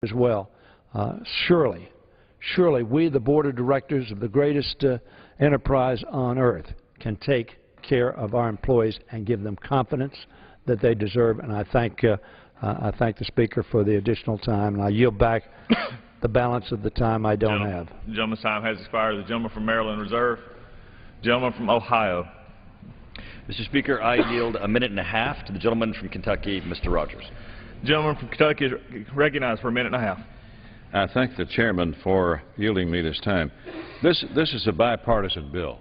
as well. Surely we, the board of directors of the greatest enterprise on earth, can take care of our employees and give them confidence that they deserve. And I thank the Speaker for the additional time, and I yield back the balance of the time I don't have. The gentleman's time has expired. The gentleman from Maryland reserve. Gentleman from Ohio. Mr. Speaker, I yield a minute and a half to the gentleman from Kentucky, Mr. Rogers. Gentleman from Kentucky is recognized for a minute and a half. I thank the chairman for yielding me this time. This is a bipartisan bill,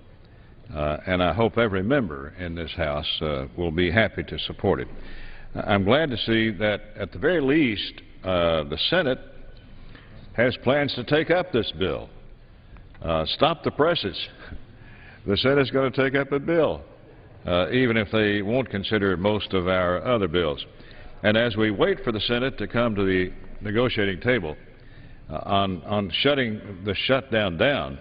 and I hope every member in this House will be happy to support it. I'm glad to see that, at the very least, the Senate has plans to take up this bill. Stop the presses. The Senate's going to take up a bill, even if they won't consider most of our other bills. And as we wait for the Senate to come to the negotiating table on shutting the shutdown down,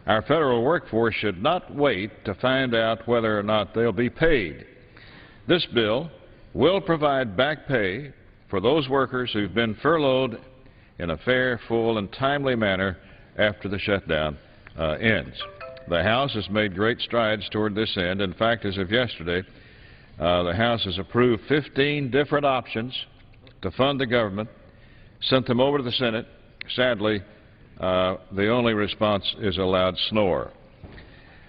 our federal workforce should not wait to find out whether or not they'll be paid. This bill will provide back pay for those workers who've been furloughed in a fair, full, and timely manner after the shutdown ends. The House has made great strides toward this end. In fact, as of yesterday, the House has approved 15 different options to fund the government, sent them over to the Senate. Sadly, the only response is a loud snore.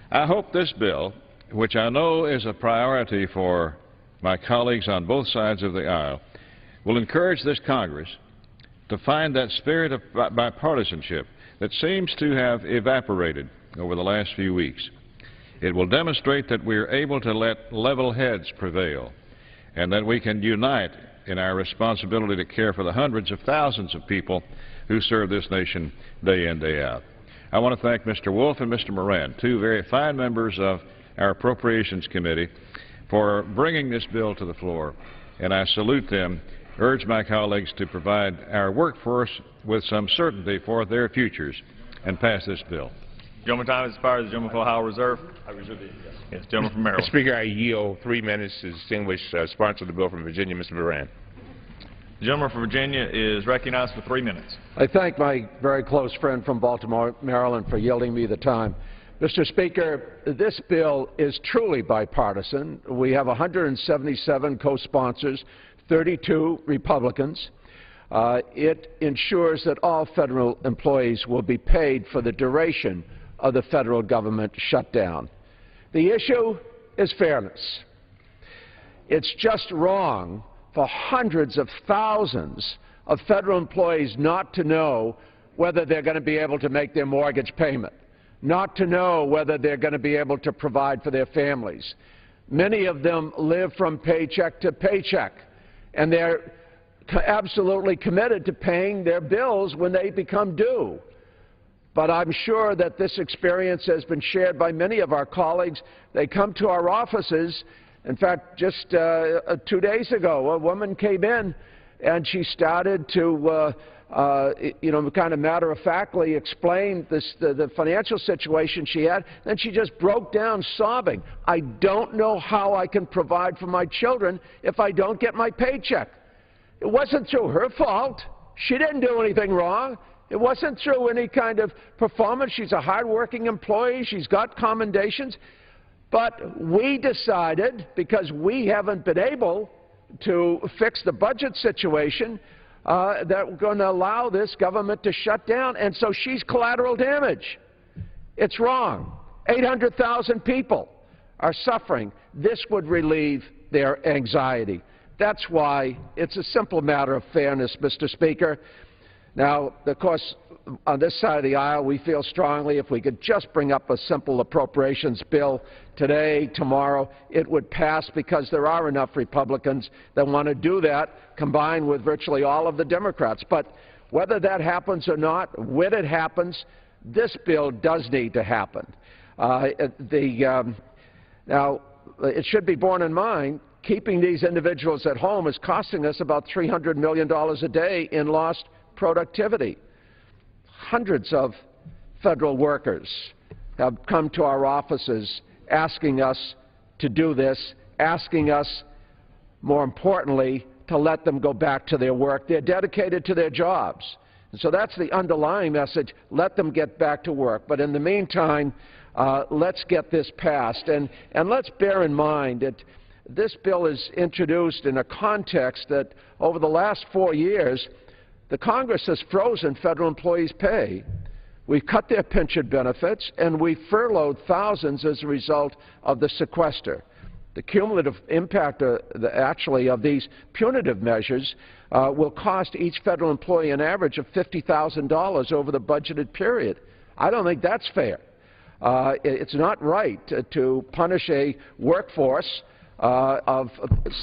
I hope this bill, which I know is a priority for my colleagues on both sides of the aisle, will encourage this Congress to find that spirit of bipartisanship that seems to have evaporated over the last few weeks. It will demonstrate that we are able to let level heads prevail and that we can unite in our responsibility to care for the hundreds of thousands of people who serve this nation day in, day out. I want to thank Mr. Wolf and Mr. Moran, two very fine members of our Appropriations Committee, for bringing this bill to the floor, and I salute them, urge my colleagues to provide our workforce with some certainty for their futures and pass this bill. Gentleman time has expired. The gentleman from Ohio reserve. I reserve it, yes. Yes, gentleman from Maryland. Mr. Speaker, I yield 3 minutes to the distinguished sponsor of the bill from Virginia, Mr. Moran. The gentleman from Virginia is recognized for 3 minutes. I thank my very close friend from Baltimore, Maryland, for yielding me the time. Mr. Speaker, this bill is truly bipartisan. We have 177 co-sponsors, 32 Republicans. It ensures that all federal employees will be paid for the duration of the federal government shutdown. The issue is fairness. It's just wrong for hundreds of thousands of federal employees not to know whether they're going to be able to make their mortgage payment, not to know whether they're going to be able to provide for their families. Many of them live from paycheck to paycheck, and they're absolutely committed to paying their bills when they become due. But I'm sure that this experience has been shared by many of our colleagues. They come to our offices. In fact, just 2 days ago, a woman came in and she started to, kind of matter-of-factly explain the financial situation she had. Then she just broke down sobbing. I don't know how I can provide for my children if I don't get my paycheck. It wasn't through her fault. She didn't do anything wrong. It wasn't through any kind of performance. She's a hard-working employee. She's got commendations. But we decided, because we haven't been able to fix the budget situation, that we're going to allow this government to shut down. And so she's collateral damage. It's wrong. 800,000 people are suffering. This would relieve their anxiety. That's why it's a simple matter of fairness, Mr. Speaker. Now, of course, on this side of the aisle, we feel strongly if we could just bring up a simple appropriations bill today, tomorrow, it would pass, because there are enough Republicans that want to do that, combined with virtually all of the Democrats. But whether that happens or not, when it happens, this bill does need to happen. Now, it should be borne in mind, keeping these individuals at home is costing us about $300 million a day in lost productivity. Hundreds of federal workers have come to our offices asking us to do this, asking us, more importantly, to let them go back to their work. They're dedicated to their jobs. And so that's the underlying message. Let them get back to work. But in the meantime, let's get this passed. And let's bear in mind that this bill is introduced in a context that over the last 4 years, the Congress has frozen federal employees' pay. We've cut their pension benefits, and we furloughed thousands as a result of the sequester. The cumulative impact actually of these punitive measures will cost each federal employee an average of $50,000 over the budgeted period. I don't think that's fair. It's not right to punish a workforce of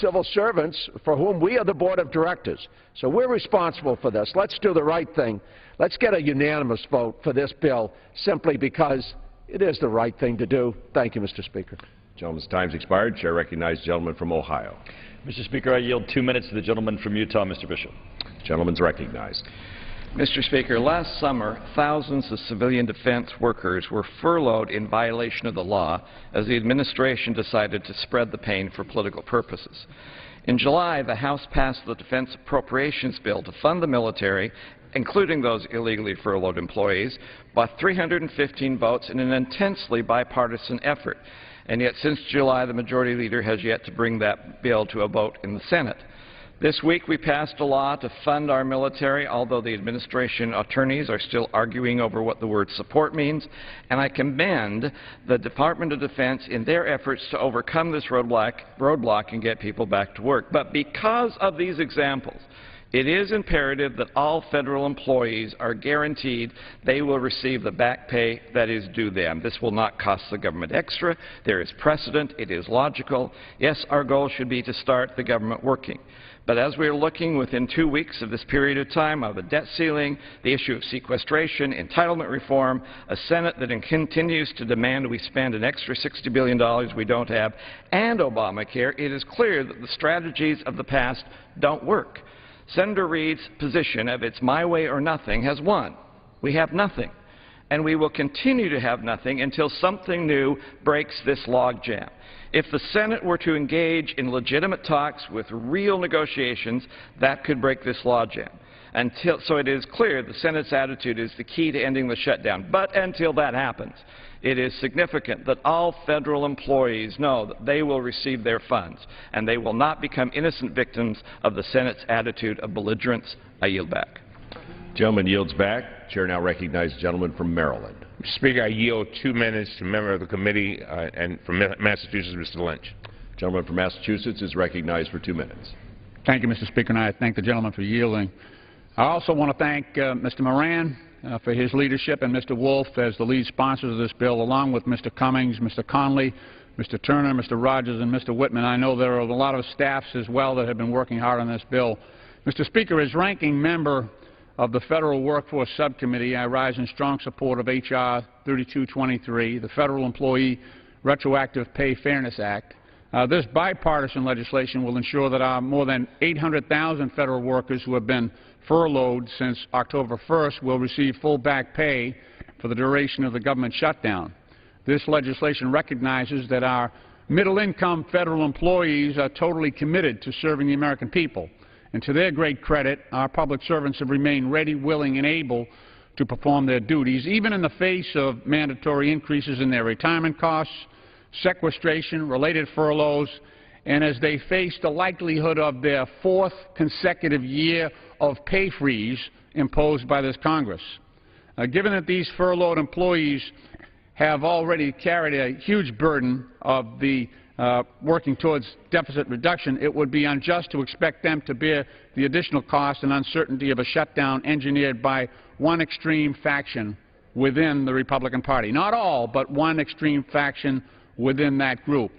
civil servants for whom we are the Board of Directors. So we're responsible for this. Let's do the right thing. Let's get a unanimous vote for this bill simply because it is the right thing to do. Thank you, Mr. Speaker. Gentleman's time's expired. Chair recognizes the gentleman from Ohio. Mr. Speaker, I yield 2 minutes to the gentleman from Utah, Mr. Bishop. Gentleman's recognized. Mr. Speaker, last summer, thousands of civilian defense workers were furloughed in violation of the law as the administration decided to spread the pain for political purposes. In July, the House passed the Defense Appropriations Bill to fund the military, including those illegally furloughed employees, by 315 votes in an intensely bipartisan effort. And yet, since July, the Majority Leader has yet to bring that bill to a vote in the Senate. This week, we passed a law to fund our military, although the administration attorneys are still arguing over what the word support means, and I commend the Department of Defense in their efforts to overcome this roadblock and get people back to work. But because of these examples, it is imperative that all federal employees are guaranteed they will receive the back pay that is due them. This will not cost the government extra. There is precedent. It is logical. Yes, our goal should be to start the government working. But as we are looking within 2 weeks of this period of time of a debt ceiling, the issue of sequestration, entitlement reform, a Senate that continues to demand we spend an extra $60 billion we don't have, and Obamacare, it is clear that the strategies of the past don't work. Senator Reid's position of it's my way or nothing has won. We have nothing. And we will continue to have nothing until something new breaks this logjam. If the Senate were to engage in legitimate talks with real negotiations, that could break this logjam. So it is clear the Senate's attitude is the key to ending the shutdown. But until that happens, it is significant that all federal employees know that they will receive their funds and they will not become innocent victims of the Senate's attitude of belligerence. I yield back. Gentleman yields back. Chair now recognizes the gentleman from Maryland. Mr. Speaker, I yield 2 minutes to a member of the committee and from Massachusetts, Mr. Lynch. Gentleman from Massachusetts is recognized for 2 minutes. Thank you, Mr. Speaker, and I thank the gentleman for yielding. I also want to thank Mr. Moran for his leadership and Mr. Wolf as the lead sponsors of this bill, along with Mr. Cummings, Mr. Conley, Mr. Turner, Mr. Rogers, and Mr. Whitman. I know there are a lot of staffs as well that have been working hard on this bill. Mr. Speaker, as ranking member of the Federal Workforce Subcommittee, I rise in strong support of H.R. 3223, the Federal Employee Retroactive Pay Fairness Act. This bipartisan legislation will ensure that our more than 800,000 federal workers who have been furloughed since October 1st will receive full back pay for the duration of the government shutdown. This legislation recognizes that our middle-income federal employees are totally committed to serving the American people. And to their great credit, our public servants have remained ready, willing, and able to perform their duties, even in the face of mandatory increases in their retirement costs, sequestration, related furloughs, and as they face the likelihood of their 4th consecutive year of pay freeze imposed by this Congress. Given that these furloughed employees have already carried a huge burden of the working towards deficit reduction, it would be unjust to expect them to bear the additional cost and uncertainty of a shutdown engineered by one extreme faction within the Republican Party. Not all, but one extreme faction within that group,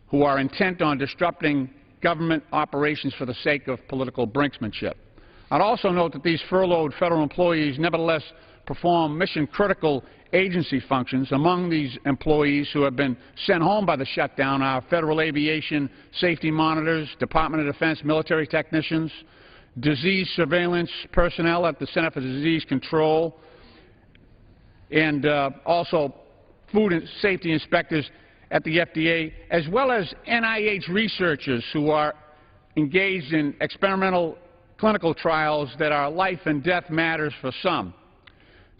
who are intent on disrupting government operations for the sake of political brinksmanship. I'd also note that these furloughed federal employees nevertheless perform mission-critical agency functions. Among these employees who have been sent home by the shutdown are federal aviation safety monitors, Department of Defense military technicians, disease surveillance personnel at the Center for Disease Control, and also food and safety inspectors at the FDA, as well as NIH researchers who are engaged in experimental clinical trials that are life and death matters for some.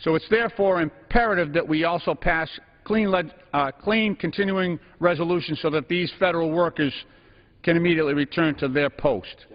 So it's therefore imperative that we also pass clean continuing resolutions so that these federal workers can immediately return to their post.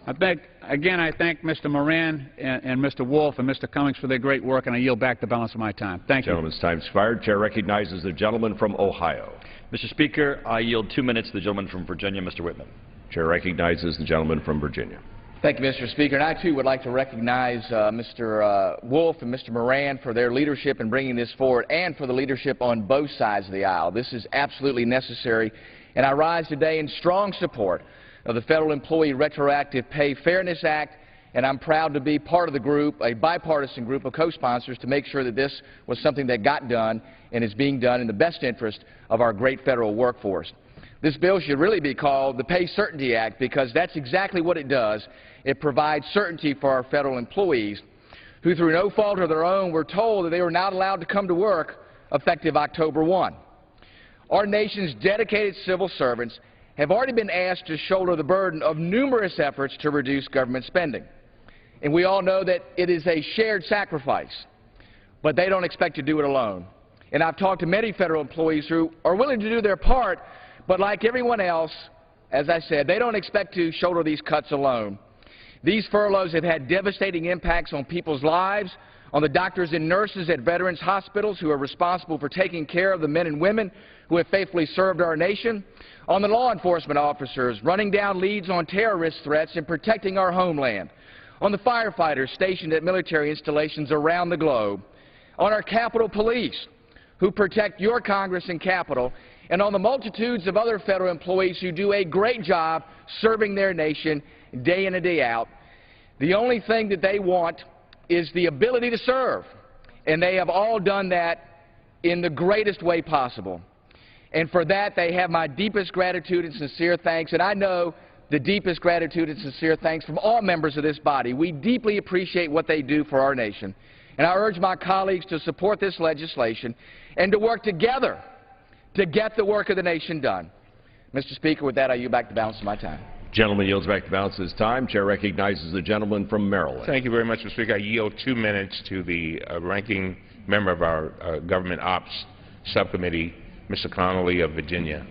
I thank Mr. Moran and Mr. Wolf and Mr. Cummings for their great work, and I yield back the balance of my time. Thank you. Gentleman's time expired. Chair recognizes the gentleman from Ohio. Mr. Speaker, I yield 2 minutes to the gentleman from Virginia, Mr. Whitman. Chair recognizes the gentleman from Virginia. Thank you, Mr. Speaker. And I, too, would like to recognize Mr. Wolf and Mr. Moran for their leadership in bringing this forward and for the leadership on both sides of the aisle. This is absolutely necessary, and I rise today in strong support of the Federal Employee Retroactive Pay Fairness Act, and I'm proud to be part of the group, a bipartisan group of co-sponsors, to make sure that this was something that got done and is being done in the best interest of our great federal workforce. This bill should really be called the Pay Certainty Act because that's exactly what it does. It provides certainty for our federal employees who, through no fault of their own, were told that they were not allowed to come to work effective October 1. Our nation's dedicated civil servants have already been asked to shoulder the burden of numerous efforts to reduce government spending. And we all know that it is a shared sacrifice, but they don't expect to do it alone. And I've talked to many federal employees who are willing to do their part, but like everyone else, as I said, they don't expect to shoulder these cuts alone. These furloughs have had devastating impacts on people's lives, on the doctors and nurses at veterans hospitals who are responsible for taking care of the men and women who have faithfully served our nation, on the law enforcement officers running down leads on terrorist threats and protecting our homeland, on the firefighters stationed at military installations around the globe, on our Capitol Police who protect your Congress and Capitol, and on the multitudes of other federal employees who do a great job serving their nation day in and day out. The only thing that they want is the ability to serve, and they have all done that in the greatest way possible. And for that, they have my deepest gratitude and sincere thanks, and I know the deepest gratitude and sincere thanks from all members of this body. We deeply appreciate what they do for our nation, and I urge my colleagues to support this legislation and to work together to get the work of the nation done. Mr. Speaker, with that, I yield back the balance of my time. Gentleman yields back the balance of his time. Chair recognizes the gentleman from Maryland. Thank you very much, Mr. Speaker. I yield 2 minutes to the ranking member of our Government Ops Subcommittee, Mr. Connolly of Virginia.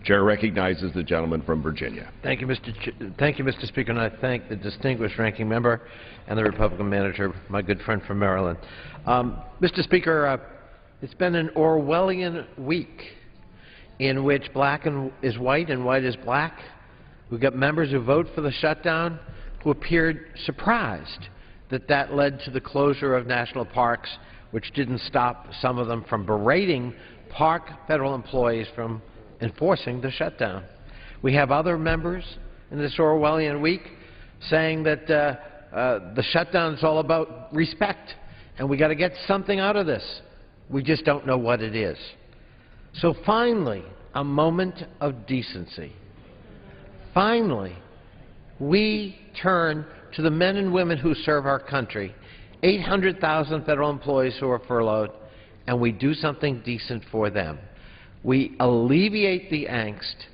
Chair recognizes the gentleman from Virginia. Thank you, Mr. Speaker, and I thank the distinguished ranking member and the Republican manager, my good friend from Maryland. Mr. Speaker, it's been an Orwellian week in which black is white and white is black. We've got members who vote for the shutdown who appeared surprised that that led to the closure of national parks, which didn't stop some of them from berating park federal employees from enforcing the shutdown. We have other members in this Orwellian week saying that the shutdown is all about respect and we got to get something out of this. We just don't know what it is. So finally, a moment of decency. Finally, we turn to the men and women who serve our country, 800,000 federal employees who are furloughed, and we do something decent for them. We alleviate the angst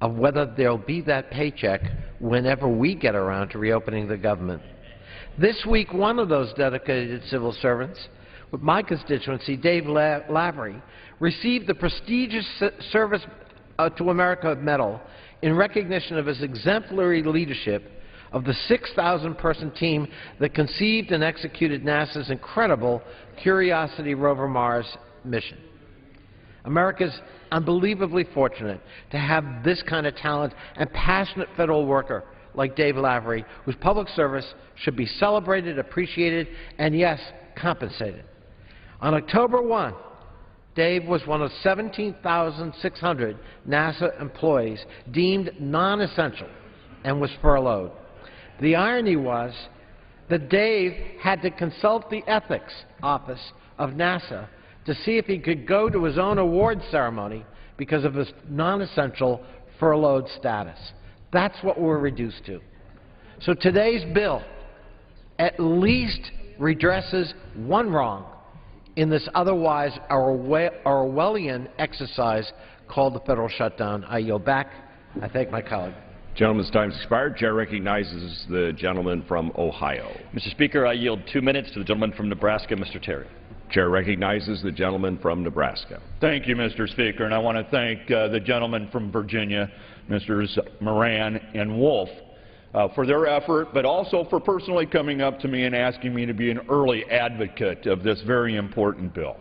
of whether there'll be that paycheck whenever we get around to reopening the government. This week, one of those dedicated civil servants with my constituency, Dave Lavery, received the prestigious Service to America Medal in recognition of his exemplary leadership of the 6,000-person team that conceived and executed NASA's incredible Curiosity rover Mars mission. America's unbelievably fortunate to have this kind of talent and passionate federal worker like Dave Lavery, whose public service should be celebrated, appreciated, and, yes, compensated. On October 1, Dave was one of 17,600 NASA employees deemed non-essential and was furloughed. The irony was that Dave had to consult the ethics office of NASA to see if he could go to his own award ceremony because of his non-essential furloughed status. That's what we're reduced to. So today's bill at least redresses one wrong in this otherwise Orwellian exercise called the federal shutdown. I yield back. I thank my colleague. Gentleman's time has expired. Chair recognizes the gentleman from Ohio. Mr. Speaker, I yield 2 minutes to the gentleman from Nebraska, Mr. Terry. Chair recognizes the gentleman from Nebraska. Thank you, Mr. Speaker, and I want to thank the gentleman from Virginia, Messrs. Moran and Wolf, for their effort, but also for personally coming up to me and asking me to be an early advocate of this very important bill.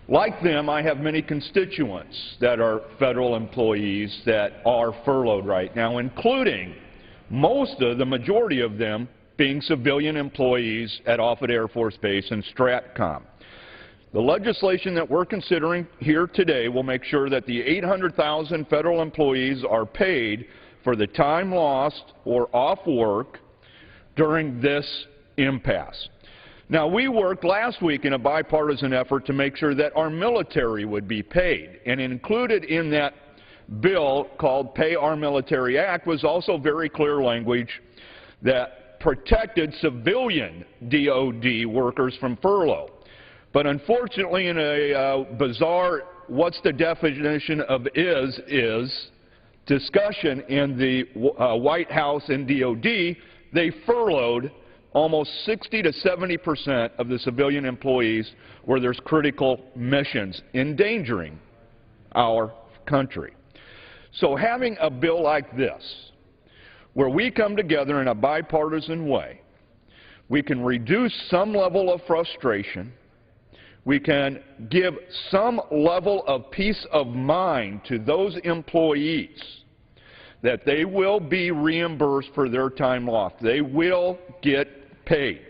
Like them, I have many constituents that are federal employees that are furloughed right now, including the majority of them being civilian employees at Offutt Air Force Base and STRATCOM. The legislation that we're considering here today will make sure that the 800,000 federal employees are paid for the time lost or off work during this impasse. Now, we worked last week in a bipartisan effort to make sure that our military would be paid, and included in that bill called Pay Our Military Act was also very clear language that protected civilian DOD workers from furlough. But unfortunately, in a bizarre what's the definition of is discussion in the White House and DOD, they furloughed almost 60 to 70% of the civilian employees where there's critical missions endangering our country. So having a bill like this, where we come together in a bipartisan way, we can reduce some level of frustration, we can give some level of peace of mind to those employees that they will be reimbursed for their time off. They will get paid.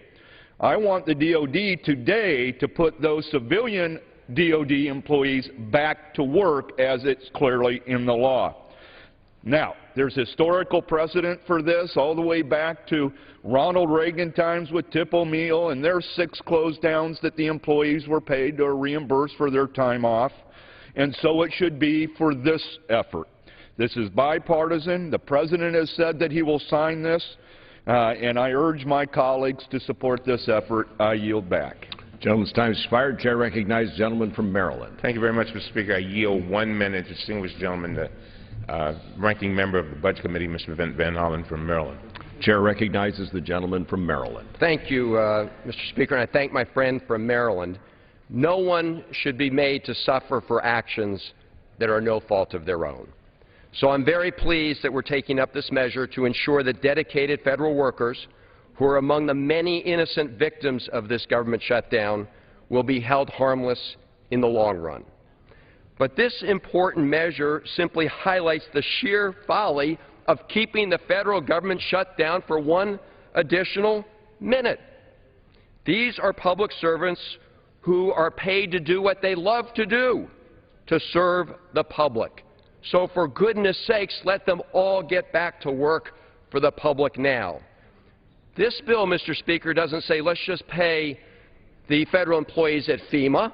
I want the DOD today to put those civilian DOD employees back to work as it's clearly in the law. Now, there's historical precedent for this all the way back to Ronald Reagan times with Tip O'Neill, and there's 6 closed downs that the employees were paid or reimbursed for their time off, and so it should be for this effort. This is bipartisan. The President has said that he will sign this, and I urge my colleagues to support this effort. I yield back. Gentleman's time has expired. Chair recognizes the gentleman from Maryland. Thank you very much, Mr. Speaker. I yield 1 minute to distinguished gentleman, the ranking member of the Budget Committee, Mr. Van Hollen from Maryland. Chair recognizes the gentleman from Maryland. Thank you, Mr. Speaker, and I thank my friend from Maryland. No one should be made to suffer for actions that are no fault of their own. So I'm very pleased that we're taking up this measure to ensure that dedicated federal workers who are among the many innocent victims of this government shutdown will be held harmless in the long run. But this important measure simply highlights the sheer folly of keeping the federal government shut down for 1 additional minute. These are public servants who are paid to do what they love to do, to serve the public. So for goodness sakes, let them all get back to work for the public now. This bill, Mr. Speaker, doesn't say let's just pay the federal employees at FEMA.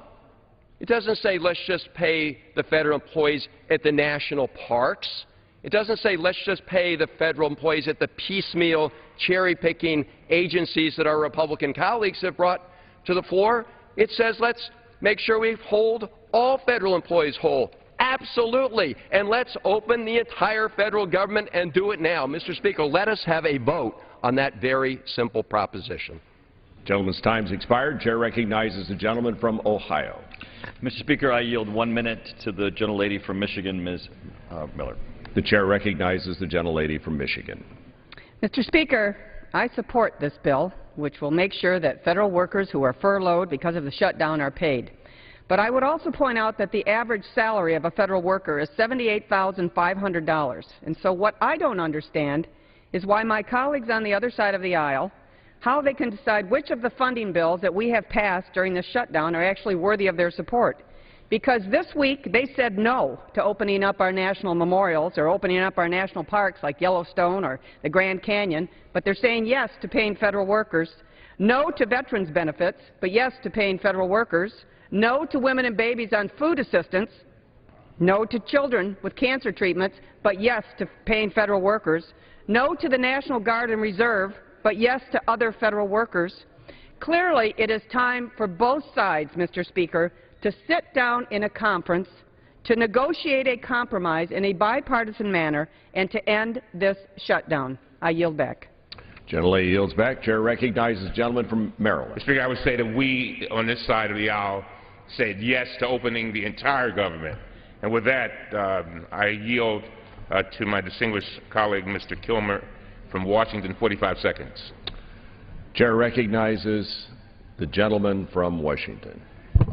It doesn't say let's just pay the federal employees at the national parks. It doesn't say let's just pay the federal employees at the piecemeal, cherry-picking agencies that our Republican colleagues have brought to the floor. It says let's make sure we hold all federal employees whole. Absolutely. And let's open the entire federal government and do it now. Mr. Speaker, let us have a vote on that very simple proposition. Gentleman's time has expired. Chair recognizes the gentleman from Ohio. Mr. Speaker, I yield 1 minute to the gentlelady from Michigan, Ms. Miller. The chair recognizes the gentlelady from Michigan. Mr. Speaker, I support this bill, which will make sure that federal workers who are furloughed because of the shutdown are paid. But I would also point out that the average salary of a federal worker is $78,500. And so what I don't understand is why my colleagues on the other side of the aisle, how they can decide which of the funding bills that we have passed during the shutdown are actually worthy of their support. Because this week they said no to opening up our national memorials or opening up our national parks like Yellowstone or the Grand Canyon, but they're saying yes to paying federal workers, no to veterans benefits, but yes to paying federal workers, no to women and babies on food assistance, no to children with cancer treatments, but yes to paying federal workers, no to the National Guard and Reserve, but yes to other federal workers. Clearly, it is time for both sides, Mr. Speaker, to sit down in a conference to negotiate a compromise in a bipartisan manner and to end this shutdown. I yield back. Gentlelady yields back. Chair recognizes the gentleman from Maryland. Mr. Speaker, I would say that we on this side of the aisle said yes to opening the entire government. And with that, I yield to my distinguished colleague, Mr. Kilmer from Washington, 45 seconds. Chair recognizes the gentleman from Washington.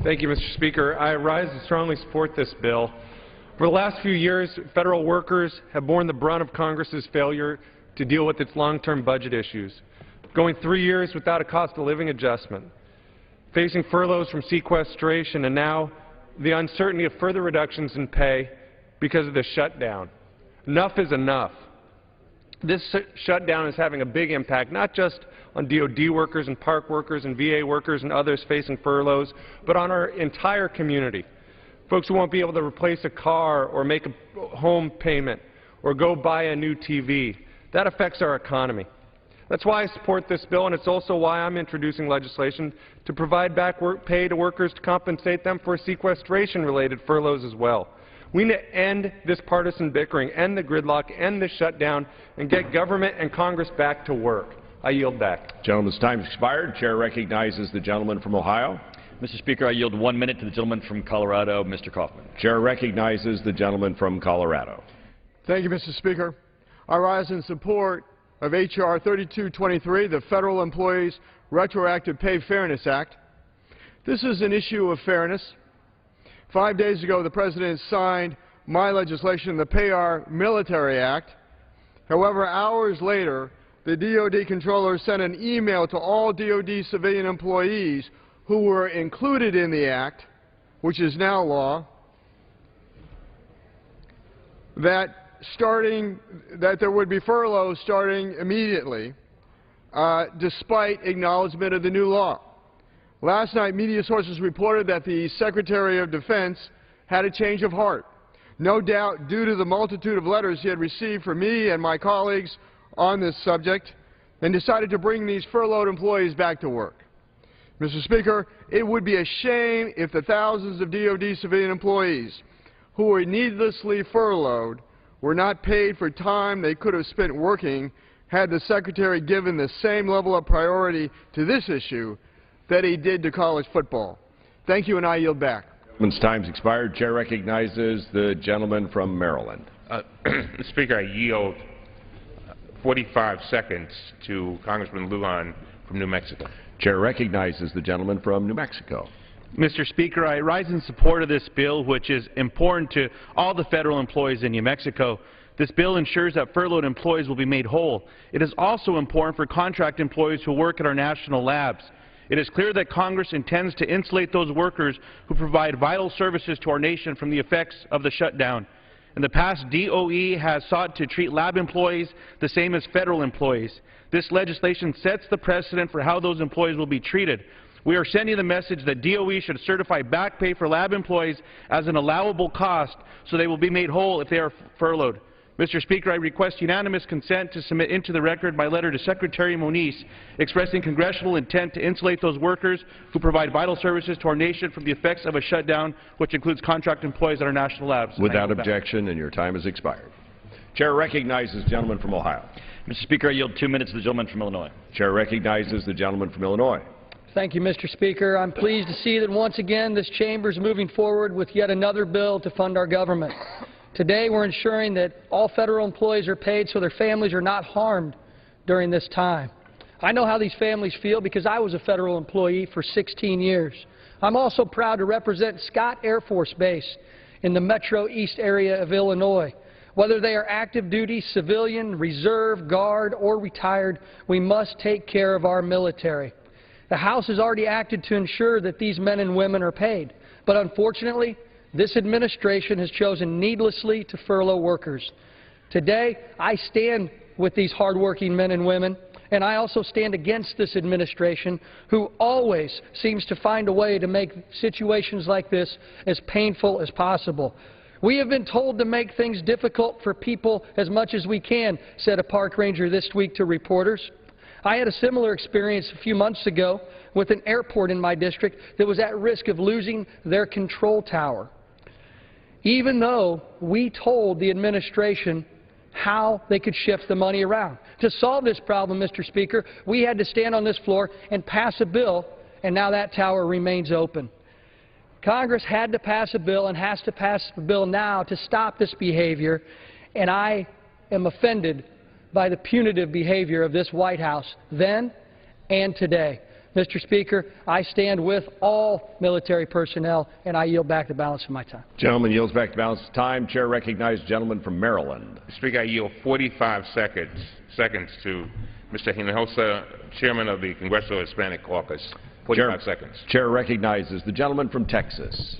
Thank you, Mr. Speaker. I rise to strongly support this bill. For the last few years, federal workers have borne the brunt of Congress's failure to deal with its long-term budget issues, going 3 years without a cost-of-living adjustment, facing furloughs from sequestration, and now the uncertainty of further reductions in pay because of the shutdown. Enough is enough. This shutdown is having a big impact, not just on DoD workers and park workers and VA workers and others facing furloughs, but on our entire community. Folks who won't be able to replace a car or make a home payment or go buy a new TV. That affects our economy. That's why I support this bill, and it's also why I'm introducing legislation to provide back pay to workers to compensate them for sequestration-related furloughs as well. We need to end this partisan bickering, end the gridlock, end the shutdown, and get government and Congress back to work. I yield back. Gentleman's time has expired. Chair recognizes the gentleman from Ohio. Mr. Speaker, I yield 1 minute to the gentleman from Colorado, Mr. Kaufman. Chair recognizes the gentleman from Colorado. Thank you, Mr. Speaker. I rise in support of H.R. 3223, the Federal Employees Retroactive Pay Fairness Act. This is an issue of fairness. 5 days ago, the President signed my legislation, the Pay Our Military Act. However, hours later, the DoD controller sent an email to all DoD civilian employees who were included in the act, which is now law, that there would be furloughs starting immediately, despite acknowledgement of the new law. Last night, media sources reported that the Secretary of Defense had a change of heart, no doubt due to the multitude of letters he had received from me and my colleagues on this subject, and decided to bring these furloughed employees back to work. Mr. Speaker, it would be a shame if the thousands of DoD civilian employees who were needlessly furloughed were not paid for time they could have spent working had the Secretary given the same level of priority to this issue that he did to college football. Thank you, and I yield back. Gentleman's time's expired. Chair recognizes the gentleman from Maryland. Mr. Speaker, I yield 45 seconds to Congressman Lujan from New Mexico. Chair recognizes the gentleman from New Mexico. Mr. Speaker, I rise in support of this bill, which is important to all the federal employees in New Mexico. This bill ensures that furloughed employees will be made whole. It is also important for contract employees who work at our national labs. It is clear that Congress intends to insulate those workers who provide vital services to our nation from the effects of the shutdown. In the past, DOE has sought to treat lab employees the same as federal employees. This legislation sets the precedent for how those employees will be treated. We are sending the message that DOE should certify back pay for lab employees as an allowable cost so they will be made whole if they are furloughed. Mr. Speaker, I request unanimous consent to submit into the record my letter to Secretary Moniz expressing congressional intent to insulate those workers who provide vital services to our nation from the effects of a shutdown, which includes contract employees at our national labs. Without objection, and your time has expired. Chair recognizes the gentleman from Ohio. Mr. Speaker, I yield 2 minutes to the gentleman from Illinois. Chair recognizes the gentleman from Illinois. Thank you, Mr. Speaker. I'm pleased to see that once again this Chamber is moving forward with yet another bill to fund our government. Today we're ensuring that all federal employees are paid so their families are not harmed during this time. I know how these families feel because I was a federal employee for 16 years. I'm also proud to represent Scott Air Force Base in the Metro East area of Illinois. Whether they are active duty, civilian, reserve, guard, or retired, we must take care of our military. The House has already acted to ensure that these men and women are paid, but unfortunately, this administration has chosen needlessly to furlough workers. Today, I stand with these hardworking men and women, and I also stand against this administration who always seems to find a way to make situations like this as painful as possible. We have been told to make things difficult for people as much as we can, said a park ranger this week to reporters. I had a similar experience a few months ago with an airport in my district that was at risk of losing their control tower. even though we told the administration how they could shift the money around. To solve this problem, Mr. Speaker, we had to stand on this floor and pass a bill, and now that tower remains open. Congress had to pass a bill and has to pass a bill now to stop this behavior, and I am offended by the punitive behavior of this White House then and today. Mr. Speaker, I stand with all military personnel, and I yield back the balance of my time. Gentleman yields back the balance of time. Chair recognizes gentleman from Maryland. Speaker, I yield 45 seconds to Mr. Hinojosa, Chairman of the Congressional Hispanic Caucus. 45 seconds. Chair recognizes the gentleman from Texas.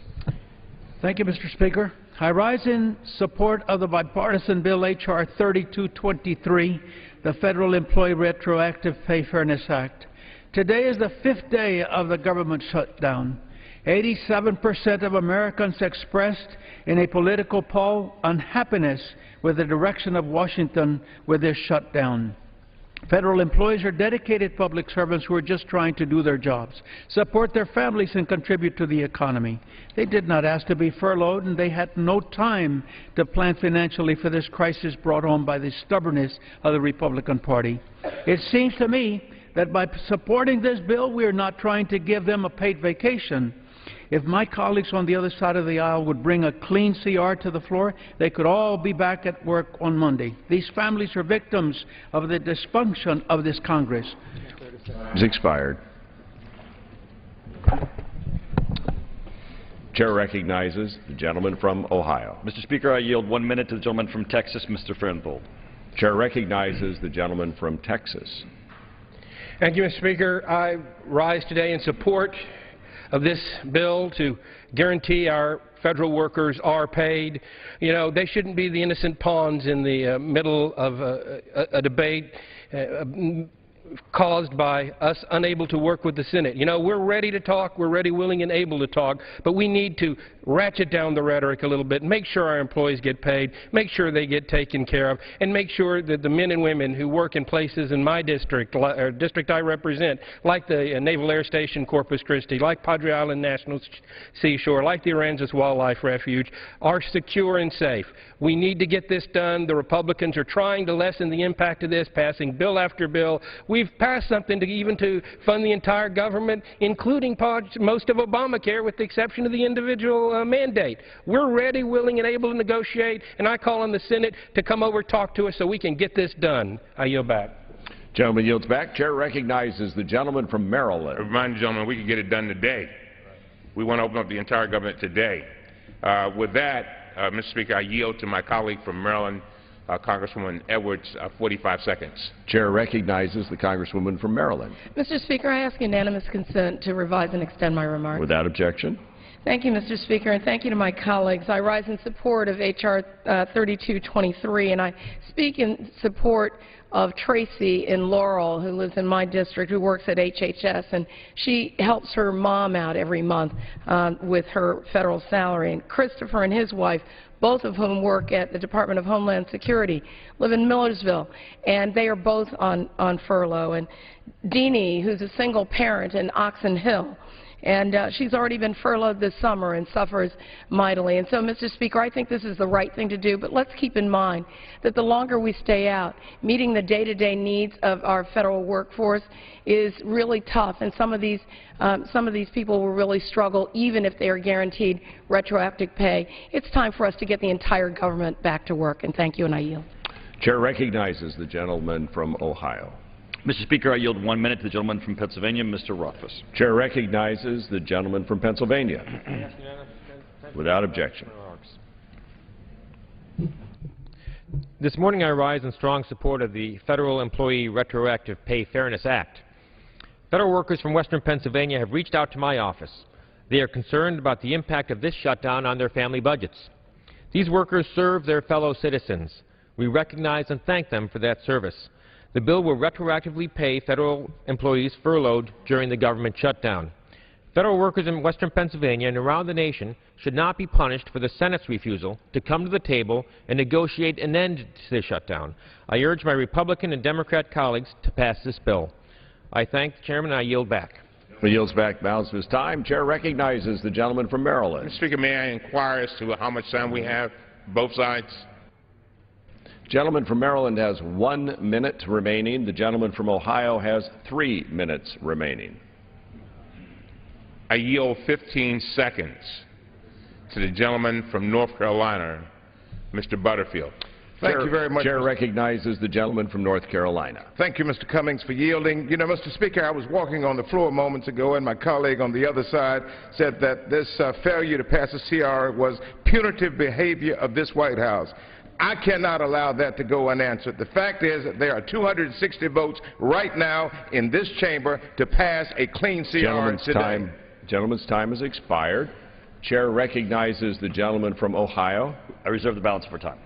Thank you, Mr. Speaker. I rise in support of the bipartisan bill H.R. 3223, the Federal Employee Retroactive Pay Fairness Act. Today is the 5th day of the government shutdown. 87% of Americans expressed in a political poll unhappiness with the direction of Washington with this shutdown. Federal employees are dedicated public servants who are just trying to do their jobs, support their families, and contribute to the economy. They did not ask to be furloughed, and they had no time to plan financially for this crisis brought on by the stubbornness of the Republican Party. It seems to me that by supporting this bill, we are not trying to give them a paid vacation. If my colleagues on the other side of the aisle would bring a clean CR to the floor, they could all be back at work on Monday. These families are victims of the dysfunction of this Congress. Is expired. Chair recognizes the gentleman from Ohio. Mr. Speaker, I yield 1 minute to the gentleman from Texas, Mr. Fernvold. Chair recognizes the gentleman from Texas. Thank you, Mr. Speaker. I rise today in support of this bill to guarantee our federal workers are paid. You know, they shouldn't be the innocent pawns in the middle of a debate caused by us unable to work with the Senate. You know, we're ready to talk, we're ready, willing, and able to talk, but we need to ratchet down the rhetoric a little bit, make sure our employees get paid, make sure they get taken care of, and make sure that the men and women who work in places in my district, or district I represent, like the Naval Air Station Corpus Christi, like Padre Island National Seashore, like the Aransas Wildlife Refuge, are secure and safe. We need to get this done. The Republicans are trying to lessen the impact of this, passing bill after bill. We've passed something to even to fund the entire government, including most of Obamacare, with the exception of the individual mandate. We're ready, willing, and able to negotiate, and I call on the Senate to come over and talk to us so we can get this done. I yield back. Gentleman yields back. Chair recognizes the gentleman from Maryland. I remind the gentleman we can get it done today. We want to open up the entire government today. With that, Mr. Speaker, I yield to my colleague from Maryland, Congresswoman Edwards, 45 seconds. Chair recognizes the Congresswoman from Maryland. Mr. Speaker, I ask unanimous consent to revise and extend my remarks. Without objection. Thank you, Mr. Speaker, and thank you to my colleagues. I rise in support of H.R. 3223, and I speak in support of Tracy in Laurel, who lives in my district, who works at HHS, and she helps her mom out every month with her federal salary. And Christopher and his wife, both of whom work at the Department of Homeland Security, live in Millersville, and they are both on furlough. And Deanie, who's a single parent in Oxon Hill, and she's already been furloughed this summer and suffers mightily. And so, Mr. Speaker, I think this is the right thing to do, but let's keep in mind that the longer we stay out, meeting the day-to-day needs of our federal workforce is really tough, and some of these people will really struggle even if they are guaranteed retroactive pay. It's time for us to get the entire government back to work, and thank you, and I yield. Chair recognizes the gentleman from Ohio. Mr. Speaker, I yield 1 minute to the gentleman from Pennsylvania, Mr. Rothfuss. Chair recognizes the gentleman from Pennsylvania. Without objection. This morning I rise in strong support of the Federal Employee Retroactive Pay Fairness Act. Federal workers from western Pennsylvania have reached out to my office. They are concerned about the impact of this shutdown on their family budgets. These workers serve their fellow citizens. We recognize and thank them for that service. The bill will retroactively pay federal employees furloughed during the government shutdown. Federal workers in western Pennsylvania and around the nation should not be punished for the Senate's refusal to come to the table and negotiate an end to the shutdown. I urge my Republican and Democrat colleagues to pass this bill. I thank the Chairman and I yield back. Yields back the balance of his time. Chair recognizes the gentleman from Maryland. Mr. Speaker, may I inquire as to how much time we have, both sides? Gentleman from Maryland has 1 minute remaining. The gentleman from Ohio has 3 minutes remaining. I yield 15 seconds to the gentleman from North Carolina, Mr. Butterfield. Thank you very much. Chair recognizes the gentleman from North Carolina. Thank you, Mr. Cummings, for yielding. You know, Mr. Speaker, I was walking on the floor moments ago, and my colleague on the other side said that this failure to pass a CR was punitive behavior of this White House. I cannot allow that to go unanswered. The fact is that there are 260 votes right now in this chamber to pass a clean CR today. Gentleman's time has expired. Chair recognizes the gentleman from Ohio. I reserve the balance of our time.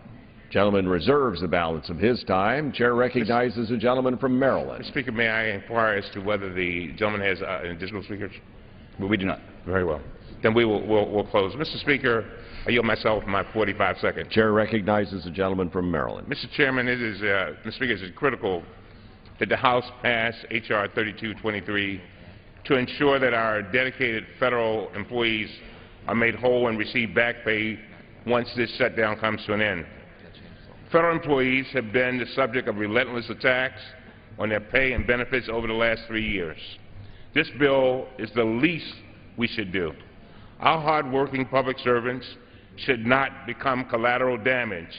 Gentleman reserves the balance of his time. Chair recognizes the gentleman from Maryland. Mr. Speaker, may I inquire as to whether the gentleman has additional speakers? We do not. Very well. Then we'll close. Mr. Speaker, I yield myself my 45 seconds. Chair recognizes the gentleman from Maryland. Mr. Chairman, Mr. Speaker, it is critical that the House pass H.R. 3223 to ensure that our dedicated federal employees are made whole and receive back pay once this shutdown comes to an end. Federal employees have been the subject of relentless attacks on their pay and benefits over the last 3 years. This bill is the least we should do. Our hard-working public servants should not become collateral damage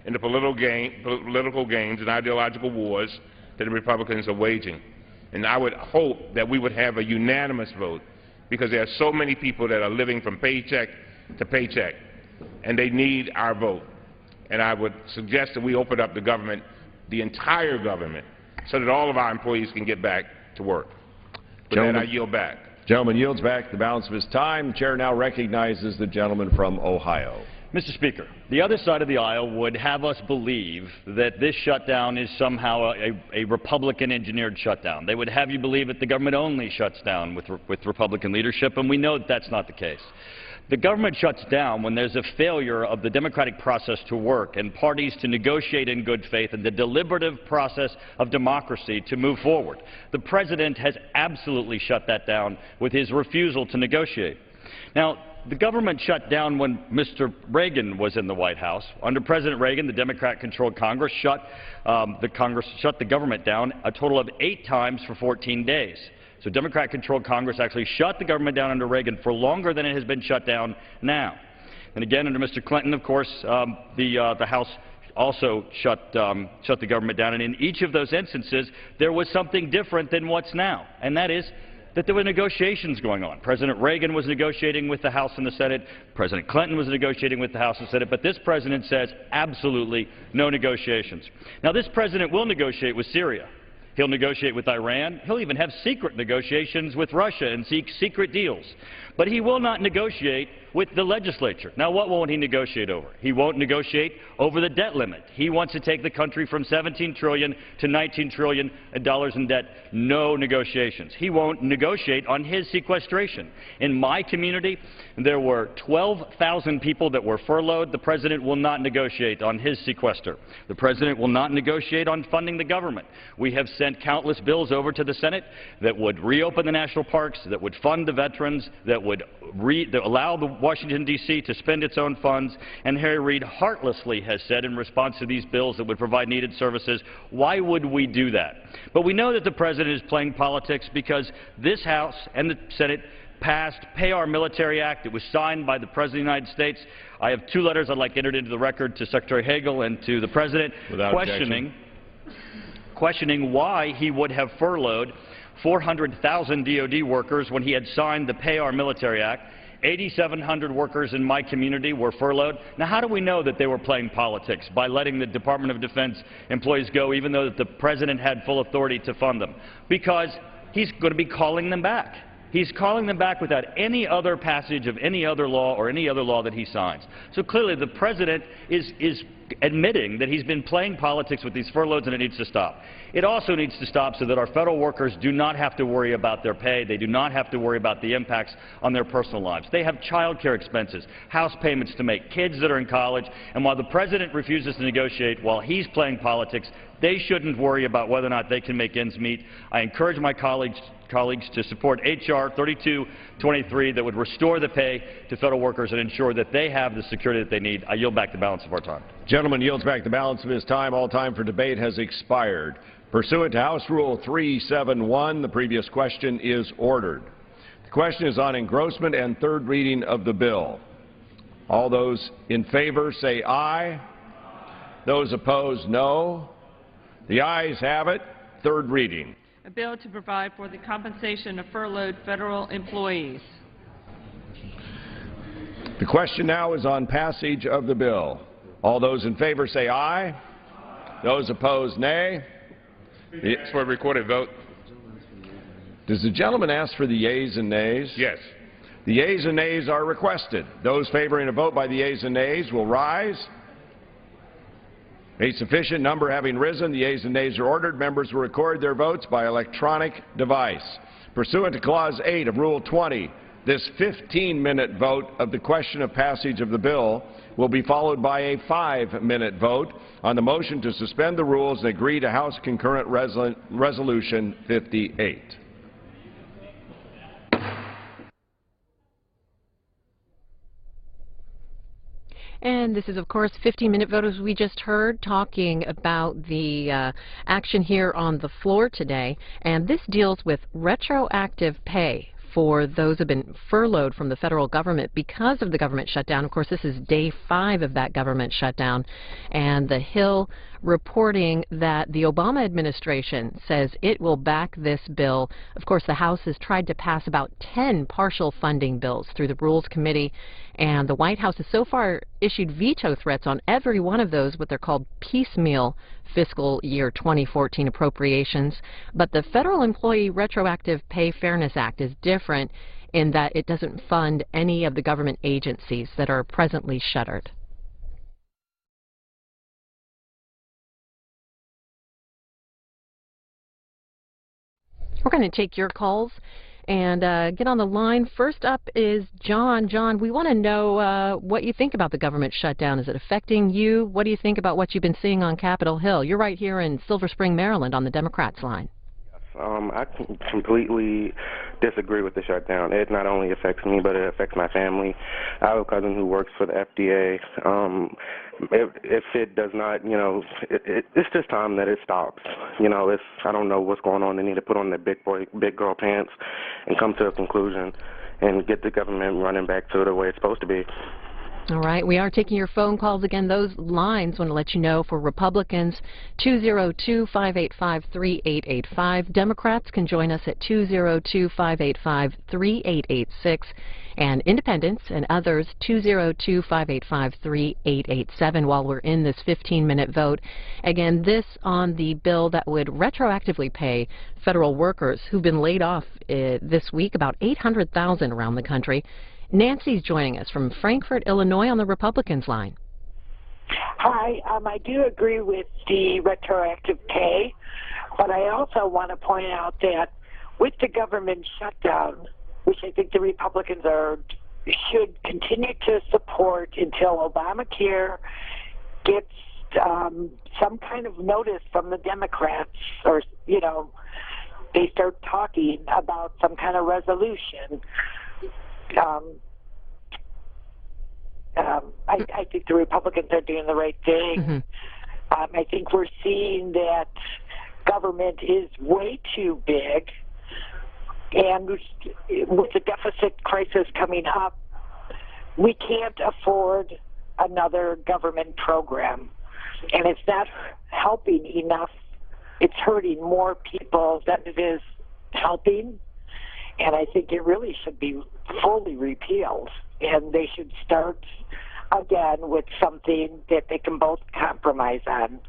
in the political games and ideological wars that the Republicans are waging. And I would hope that we would have a unanimous vote, because there are so many people that are living from paycheck to paycheck, and they need our vote. And I would suggest that we open up the government, the entire government, so that all of our employees can get back to work. With that, I yield back. Gentleman yields back the balance of his time. The chair now recognizes the gentleman from Ohio. Mr. Speaker, the other side of the aisle would have us believe that this shutdown is somehow a Republican-engineered shutdown. They would have you believe that the government only shuts down with Republican leadership, and we know that that's not the case. The government shuts down when there's a failure of the democratic process to work and parties to negotiate in good faith and the deliberative process of democracy to move forward. The President has absolutely shut that down with his refusal to negotiate. Now, the government shut down when Mr. Reagan was in the White House. Under President Reagan, the Democrat-controlled Congress shut the government down a total of 8 times for 14 days. So Democrat-controlled Congress actually shut the government down under Reagan for longer than it has been shut down now. And again, under Mr. Clinton, of course, the House also shut the government down. And in each of those instances, there was something different than what's now, and that is that there were negotiations going on. President Reagan was negotiating with the House and the Senate. President Clinton was negotiating with the House and Senate. But this president says absolutely no negotiations. Now, this president will negotiate with Syria. He'll negotiate with Iran. He'll even have secret negotiations with Russia and seek secret deals. But he will not negotiate with the legislature. Now, what won't he negotiate over? He won't negotiate over the debt limit. He wants to take the country from $17 trillion to $19 trillion in debt. No negotiations. He won't negotiate on his sequestration. In my community, there were 12,000 people that were furloughed. The president will not negotiate on his sequester. The president will not negotiate on funding the government. We have sent countless bills over to the Senate that would reopen the national parks, that would fund the veterans, that would allow the Washington, D.C. to spend its own funds. And Harry Reid heartlessly has said in response to these bills that would provide needed services, why would we do that? But we know that the president is playing politics because this House and the Senate passed Pay Our Military Act. It was signed by the President of the United States. I have 2 letters I'd like entered into the record to Secretary Hagel and to the President questioning why he would have furloughed 400,000 DOD workers when he had signed the Pay Our Military Act. 8,700 workers in my community were furloughed. Now, how do we know that they were playing politics? By letting the Department of Defense employees go, even though the President had full authority to fund them? Because he's going to be calling them back. He's calling them back without any other passage of any other law or any other law that he signs. So clearly the President is admitting that he's been playing politics with these furloughs, and it needs to stop. It also needs to stop so that our federal workers do not have to worry about their pay. They do not have to worry about the impacts on their personal lives. They have child care expenses, house payments to make, kids that are in college, and while the President refuses to negotiate while he's playing politics, they shouldn't worry about whether or not they can make ends meet. I encourage my colleagues colleagues to support H.R. 3223 that would restore the pay to federal workers and ensure that they have the security that they need. I yield back the balance of our time. Gentleman yields back the balance of his time. All time for debate has expired. Pursuant to House Rule 371, the previous question is ordered. The question is on engrossment and third reading of the bill. All those in favor say aye. Those opposed, no. The ayes have it. Third reading. A bill to provide for the compensation of furloughed federal employees. The question now is on passage of the bill. All those in favor say aye. Those opposed, nay. It's for a recorded vote. Does the gentleman ask for the yeas and nays? Yes. The yeas and nays are requested. Those favoring a vote by the yeas and nays will rise. A sufficient number having risen, the yeas and nays are ordered. Members will record their votes by electronic device. Pursuant to Clause 8 of Rule 20, this 15-minute vote of the question of passage of the bill will be followed by a 5-minute vote on the motion to suspend the rules and agree to House Concurrent Resolution 58. And this is, of course, 15-minute vote, as we just heard, talking about the action here on the floor today. And this deals with retroactive pay for those who have been furloughed from the federal government because of the government shutdown. Of course, this is day 5 of that government shutdown. And the Hill reporting that the Obama administration says it will back this bill. Of course, the House has tried to pass about 10 partial funding bills through the Rules Committee, and the White House has so far issued veto threats on every one of those, what they're called piecemeal fiscal year 2014 appropriations. But the Federal Employee Retroactive Pay Fairness Act is different in that it doesn't fund any of the government agencies that are presently shuttered. We're going to take your calls and get on the line. First up is John. John, we want to know what you think about the government shutdown. Is it affecting you? What do you think about what you've been seeing on Capitol Hill? You're right here in Silver Spring, Maryland, on the Democrats' line. I completely disagree with the shutdown. It not only affects me, but it affects my family. I have a cousin who works for the FDA. If it does not, it's just time that it stops. I don't know what's going on. They need to put on their big girl pants and come to a conclusion and get the government running back to the way it's supposed to be. All right, we are taking your phone calls again. Those lines, want to let you know, for Republicans, 202-585-3885. Democrats can join us at 202-585-3886. And independents and others, 202-585-3887, while we're in this 15-minute vote. Again, this on the bill that would retroactively pay federal workers who've been laid off this week, about 800,000 around the country. Nancy's joining us from Frankfort, Illinois, on the Republicans line. Hi, I do agree with the retroactive pay, but I also want to point out that with the government shutdown, which I think the Republicans should continue to support until Obamacare gets some kind of notice from the Democrats, or, they start talking about some kind of resolution. I think the Republicans are doing the right thing. Mm-hmm. I think we're seeing that government is way too big, and with the deficit crisis coming up, we can't afford another government program, and it's not helping enough. It's hurting more people than it is helping. And I think it really should be fully repealed, and they should start again with something that they can both compromise on.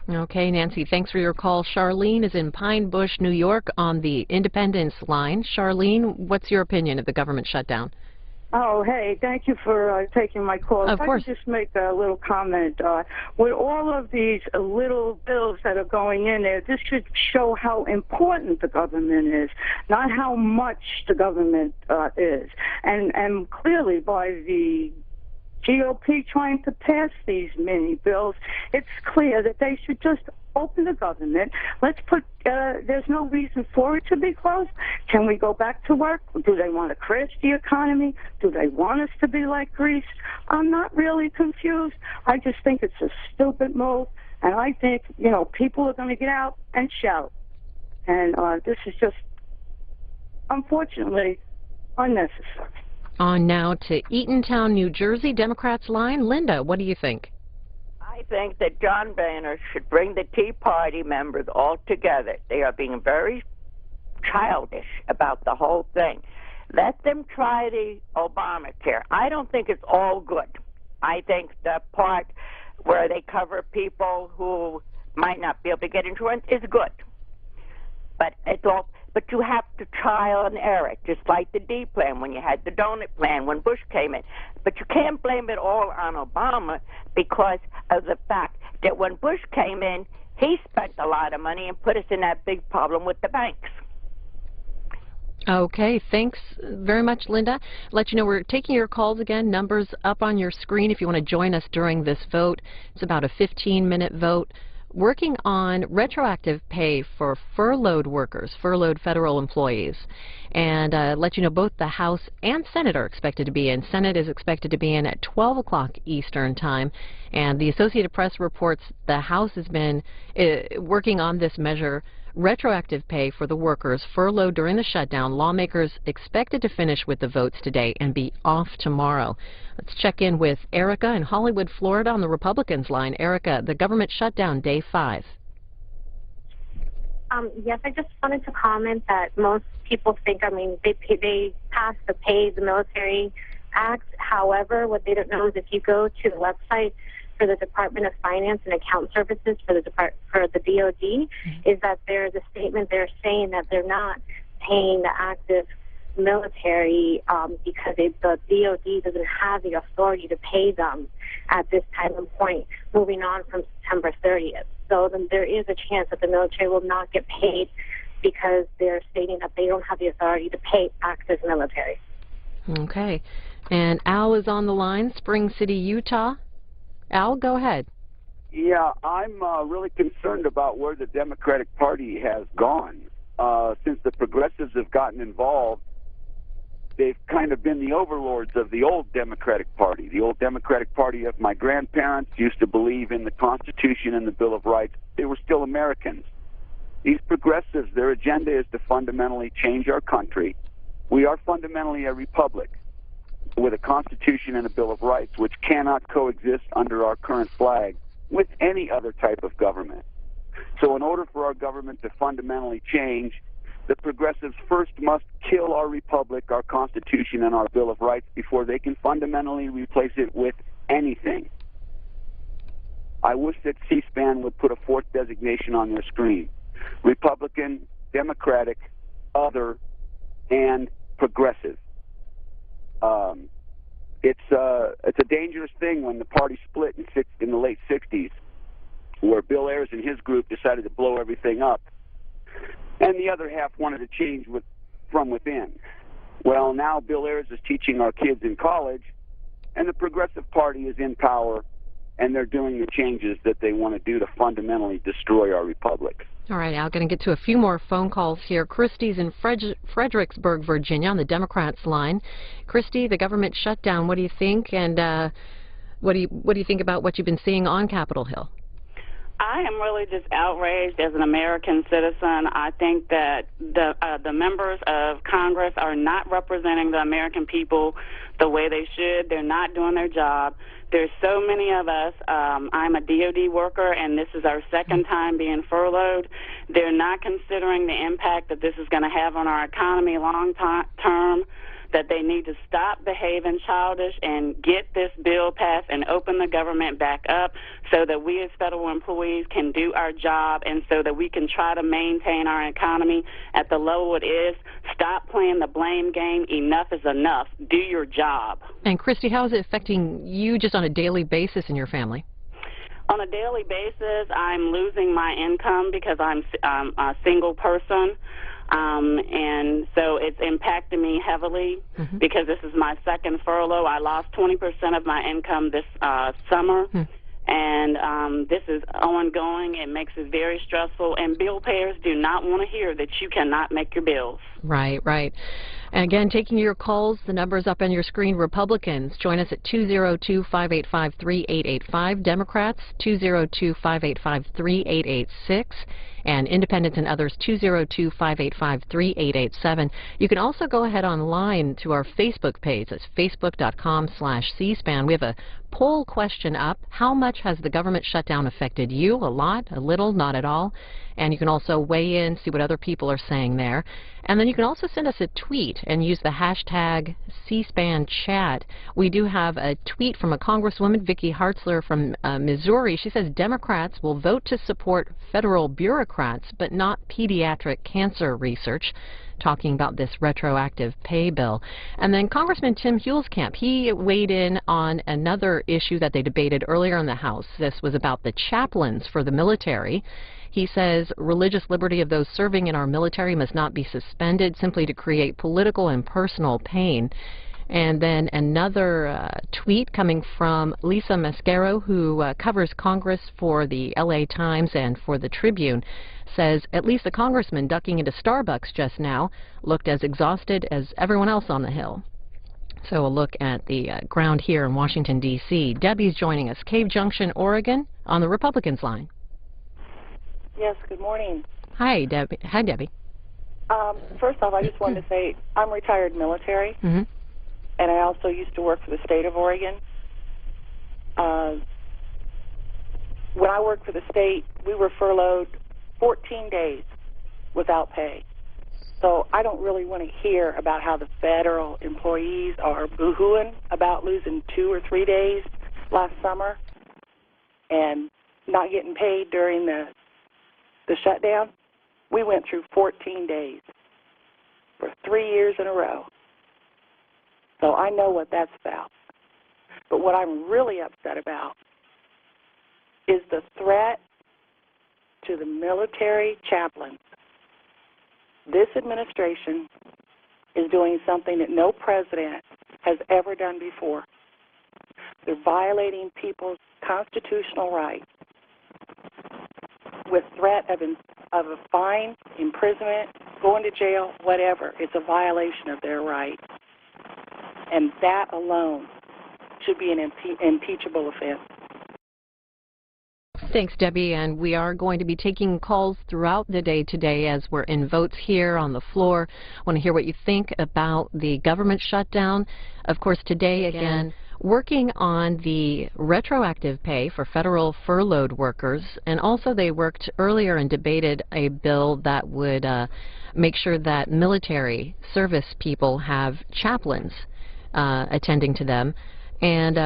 Okay, Nancy, thanks for your call. Charlene is in Pine Bush, New York, on the Independence line. Charlene, what's your opinion of the government shutdown? Oh, hey, thank you for taking my call. Of course. If I could just make a little comment. With all of these little bills that are going in there, this should show how important the government is, not how much the government is. And clearly, by the GOP trying to pass these mini bills, it's clear that they should just open the government. Let's put, there's no reason for it to be closed. Can we go back to work? Do they want to crash the economy? Do they want us to be like Greece? I'm not really confused. I just think it's a stupid move. And I think, you know, people are going to get out and shout. And this is just, unfortunately, unnecessary. On now to Eatontown, New Jersey, Democrats line. Linda, what do you think? I think that John Boehner should bring the Tea Party members all together. They are being very childish about the whole thing. Let them try the Obamacare. I don't think it's all good. I think the part where they cover people who might not be able to get insurance is good. But it's all. But you have to trial and error, just like the D plan when you had the donut plan when Bush came in. But you can't blame it all on Obama because of the fact that when Bush came in, he spent a lot of money and put us in that big problem with the banks. Okay, thanks very much, Linda. Let you know we're taking your calls again. Numbers up on your screen if you want to join us during this vote. It's about a 15-minute vote. Working on retroactive pay for furloughed workers, furloughed federal employees. And let you know both the House and Senate are expected to be in. Senate is expected to be in at 12 o'clock Eastern Time. And the Associated Press reports the House has been working on this measure, retroactive pay for the workers furloughed during the shutdown. Lawmakers expected to finish with the votes today and be off tomorrow. Let's check in with Erica in Hollywood, Florida on the Republicans line. Erica, the government shutdown, day 5. Yes, I just wanted to comment that most people think, they passed the Military Act. However, what they don't know is if you go to the website for the Department of Finance and Account Services for the DOD, is that there's a statement there saying that they're not paying the active military because the DOD doesn't have the authority to pay them at this time and point, moving on from September 30th. So then there is a chance that the military will not get paid because they're stating that they don't have the authority to pay active military. Okay. And Al is on the line, Spring City, Utah. Al, go ahead. Yeah, I'm really concerned about where the Democratic Party has gone. Since the progressives have gotten involved, they've kind of been the overlords of the old Democratic Party. The old Democratic Party of my grandparents used to believe in the Constitution and the Bill of Rights. They were still Americans. These progressives, their agenda is to fundamentally change our country. We are fundamentally a republic with a Constitution and a Bill of Rights, which cannot coexist under our current flag with any other type of government. So in order for our government to fundamentally change, the progressives first must kill our republic, our Constitution, and our Bill of Rights before they can fundamentally replace it with anything. I wish that C-SPAN would put a fourth designation on their screen: Republican, Democratic, other, and progressive. It's a dangerous thing when the party split in the late 60s, where Bill Ayers and his group decided to blow everything up, and the other half wanted to change from within. Well, now Bill Ayers is teaching our kids in college, and the Progressive Party is in power, and they're doing the changes that they want to do to fundamentally destroy our republic. All right, Al, going to get to a few more phone calls here. Christy's in Fredericksburg, Virginia, on the Democrats line. Christy, the government shutdown, what do you think? And what do you think about what you've been seeing on Capitol Hill? I am really just outraged as an American citizen. I think that the members of Congress are not representing the American people the way they should. They're not doing their job. There's so many of us. I'm a DOD worker, and this is our second time being furloughed. They're not considering the impact that this is going to have on our economy long term, that they need to stop behaving childish and get this bill passed and open the government back up so that we as federal employees can do our job and so that we can try to maintain our economy at the level it is. Stop playing the blame game. Enough is enough. Do your job. And Christy, how is it affecting you just on a daily basis in your family? On a daily basis, I'm losing my income because I'm a single person. And so it's impacted me heavily because this is my second furlough. I lost 20% of my income this summer, And this is ongoing. It makes it very stressful, and bill payers do not want to hear that you cannot make your bills. Right, right. And again, taking your calls, the number's up on your screen. Republicans, join us at 202-585-3885. Democrats, 202-585-3886. And independents and others, 202-585-3887. You can also go ahead online to our Facebook page. That's facebook.com/cspan. We have a poll question up. How much has the government shutdown affected you? A lot, a little, not at all? And you can also weigh in, see what other people are saying there. And then you can also send us a tweet and use the hashtag C-SPAN chat. We do have a tweet from a Congresswoman, Vicky Hartzler from Missouri. She says Democrats will vote to support federal bureaucrats but not pediatric cancer research, talking about this retroactive pay bill. And then Congressman Tim Huelskamp, he weighed in on another issue that they debated earlier in the House. This was about the chaplains for the military. He says religious liberty of those serving in our military must not be suspended simply to create political and personal pain. And then another tweet coming from Lisa Mascaro, who covers Congress for the LA Times and for the Tribune, says at least the congressman ducking into Starbucks just now looked as exhausted as everyone else on the Hill. So a look at the ground here in Washington, D.C. Debbie's joining us, Cave Junction, Oregon, on the Republicans line. Yes, good morning. Hi, Debbie. Hi, Debbie. First off, I just wanted to say I'm retired military, and I also used to work for the state of Oregon. When I worked for the state, we were furloughed 14 days without pay. So I don't really want to hear about how the federal employees are boo-hooing about losing 2 or 3 days last summer and not getting paid during the shutdown. We went through 14 days for 3 years in a row. So I know what that's about. But what I'm really upset about is the threat to the military chaplains. This administration is doing something that no president has ever done before. They're violating people's constitutional rights with threat of a fine, imprisonment, going to jail, whatever. It's a violation of their rights. And that alone should be an impeachable offense. Thanks, Debbie, and we are going to be taking calls throughout the day today as we're in votes here on the floor. I want to hear what you think about the government shutdown. Of course, today, again, working on the retroactive pay for federal furloughed workers, and also they worked earlier and debated a bill that would make sure that military service people have chaplains attending to them. And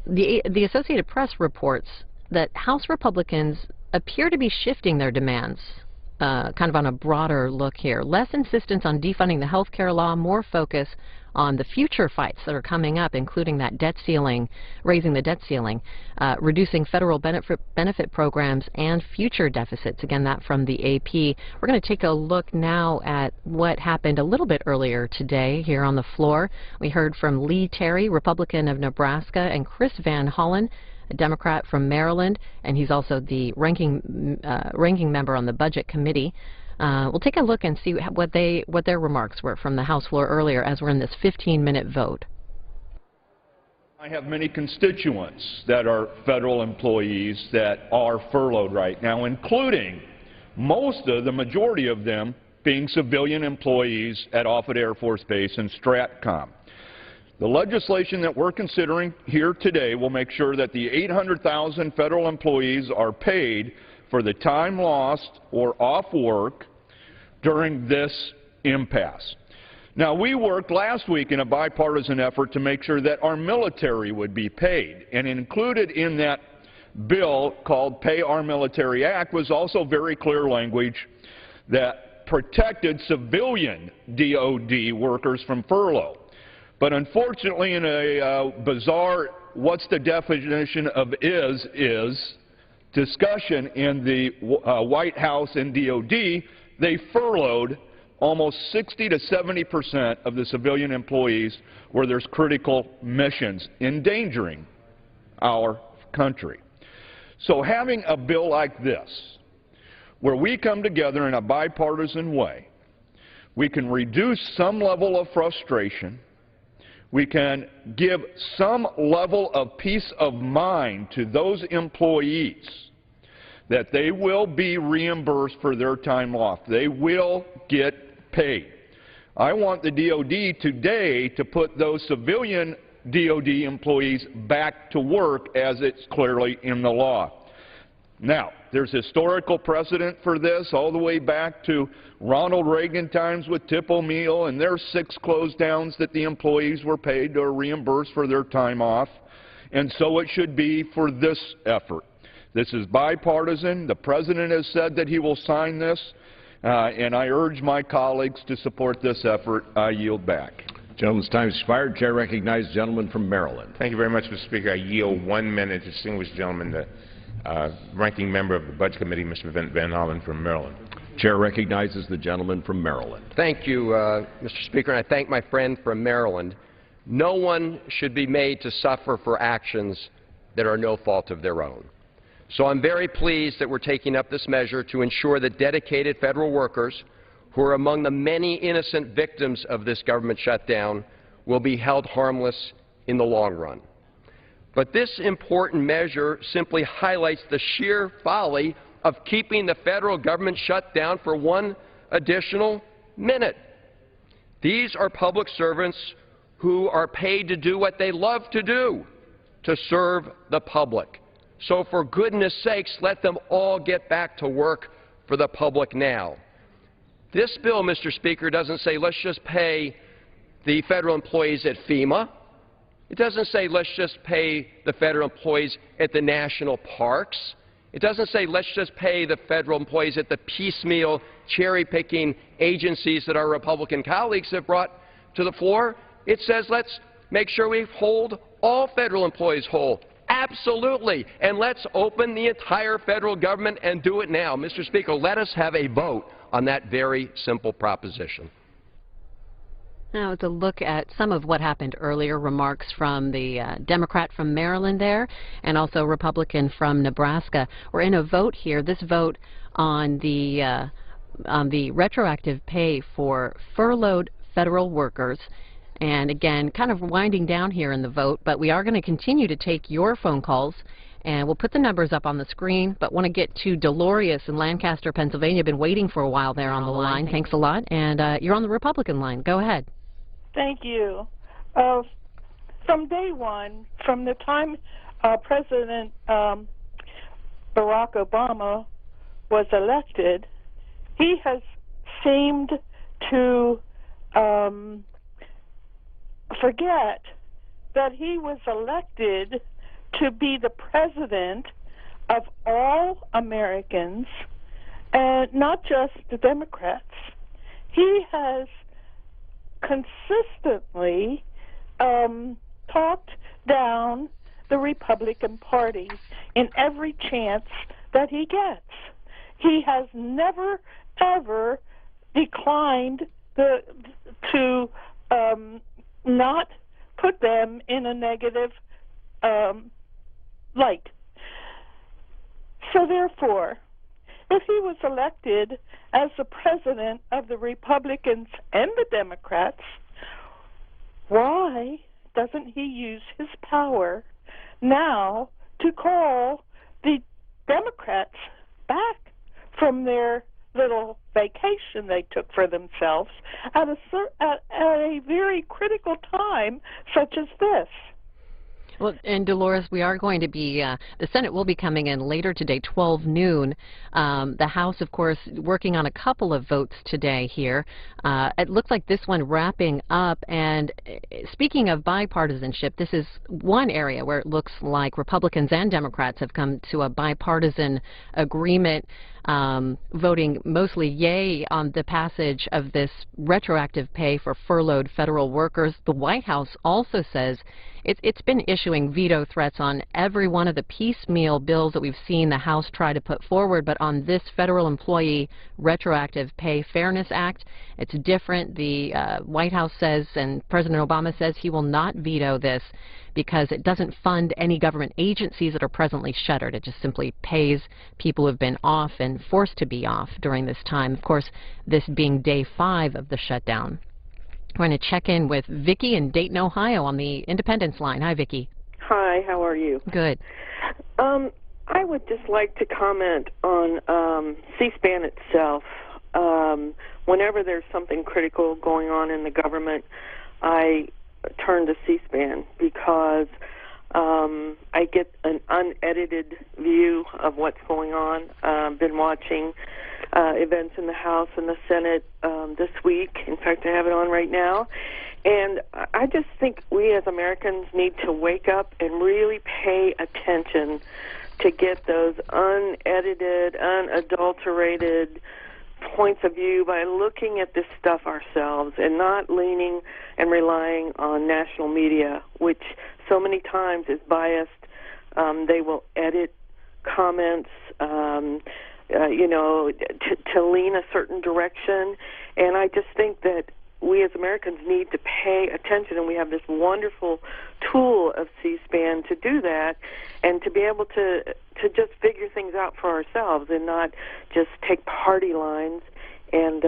the Associated Press reports that House Republicans appear to be shifting their demands, kind of on a broader look here. Less insistence on defunding the health care law, more focus on the future fights that are coming up, including that debt ceiling, raising the debt ceiling, reducing federal benefit programs, and future deficits. Again, that from the AP. We're going to take a look now at what happened a little bit earlier today here on the floor. We heard from Lee Terry, Republican of Nebraska, and Chris Van Hollen, a Democrat from Maryland, and he's also the ranking member on the Budget Committee. We'll take a look and see what their remarks were from the House floor earlier as we're in this 15-minute vote. I have many constituents that are federal employees that are furloughed right now, including the majority of them being civilian employees at Offutt Air Force Base and STRATCOM. The legislation that we're considering here today will make sure that the 800,000 federal employees are paid for the time lost or off work during this impasse. Now, we worked last week in a bipartisan effort to make sure that our military would be paid, and included in that bill called Pay Our Military Act was also very clear language that protected civilian DOD workers from furlough. But unfortunately, in a bizarre what's the definition of is discussion in the White House and DOD, they furloughed almost 60 to 70% of the civilian employees where there's critical missions endangering our country. So having a bill like this, where we come together in a bipartisan way, we can reduce some level of frustration, we can give some level of peace of mind to those employees that they will be reimbursed for their time off. They will get paid. I want the DOD today to put those civilian DOD employees back to work as it's clearly in the law. Now, there's historical precedent for this all the way back to Ronald Reagan times with Tip O'Neill, and there's 6 close downs that the employees were paid or reimbursed for their time off, and so it should be for this effort. This is bipartisan. The President has said that he will sign this, and I urge my colleagues to support this effort. I yield back. Gentleman's time has expired. Chair recognizes the gentleman from Maryland. Thank you very much, Mr. Speaker. I yield 1 minute. Distinguished gentleman, the ranking member of the Budget Committee, Mr. Van Hollen from Maryland. Chair recognizes the gentleman from Maryland. Thank you, Mr. Speaker, and I thank my friend from Maryland. No one should be made to suffer for actions that are no fault of their own. So I'm very pleased that we're taking up this measure to ensure that dedicated federal workers who are among the many innocent victims of this government shutdown will be held harmless in the long run. But this important measure simply highlights the sheer folly of keeping the federal government shut down for 1 additional minute. These are public servants who are paid to do what they love to do, to serve the public. So for goodness sakes, let them all get back to work for the public now. This bill, Mr. Speaker, doesn't say let's just pay the federal employees at FEMA. It doesn't say let's just pay the federal employees at the national parks. It doesn't say let's just pay the federal employees at the piecemeal, cherry-picking agencies that our Republican colleagues have brought to the floor. It says let's make sure we hold all federal employees whole. Absolutely. And let's open the entire federal government and do it now. Mr. Speaker, let us have a vote on that very simple proposition. Now, it's a look at some of what happened earlier, remarks from the Democrat from Maryland there, and also Republican from Nebraska. We're in a vote here. This vote on the retroactive pay for furloughed federal workers. And again, kind of winding down here in the vote, but we are going to continue to take your phone calls, and we'll put the numbers up on the screen, but want to get to Dolores in Lancaster, Pennsylvania. Been waiting for a while there on the line. Thanks a lot. And you're on the Republican line. Go ahead. Thank you. From day one, from the time President Barack Obama was elected, he has seemed to forget that he was elected to be the president of all Americans, and not just the Democrats. He has consistently talked down the Republican Party in every chance that he gets. He has never, ever declined to not put them in a negative light. So therefore, if he was elected as the president of the Republicans and the Democrats, why doesn't he use his power now to call the Democrats back from their little vacation they took for themselves at a very critical time such as this? Well, and Dolores, we are going to be, the Senate will be coming in later today, 12 noon. The House, of course, working on a couple of votes today here. It looks like this one wrapping up. And speaking of bipartisanship, this is one area where it looks like Republicans and Democrats have come to a bipartisan agreement, voting mostly yay on the passage of this retroactive pay for furloughed federal workers. The White House also says it's been issuing veto threats on every one of the piecemeal bills that we've seen the House try to put forward, but on this Federal Employee Retroactive Pay Fairness Act, it's different. The White House says, and President Obama says, he will not veto this because it doesn't fund any government agencies that are presently shuttered. It just simply pays people who have been off and forced to be off during this time. Of course, this being day 5 of the shutdown. We're going to check in with Vicki in Dayton, Ohio on the Independence line. Hi, Vicki. Hi, how are you? Good. I would just like to comment on C-SPAN itself. Whenever there's something critical going on in the government, I turn to C-SPAN because I get an unedited view of what's going on. I've been watching events in the House and the Senate this week. In fact, I have it on right now. And I just think we as Americans need to wake up and really pay attention to get those unedited, unadulterated points of view by looking at this stuff ourselves and not leaning and relying on national media, which so many times is biased. They will edit comments, you know, to lean a certain direction. And I just think that we as Americans need to pay attention, and we have this wonderful tool of C-SPAN to do that and to be able to just figure things out for ourselves and not just take party lines. And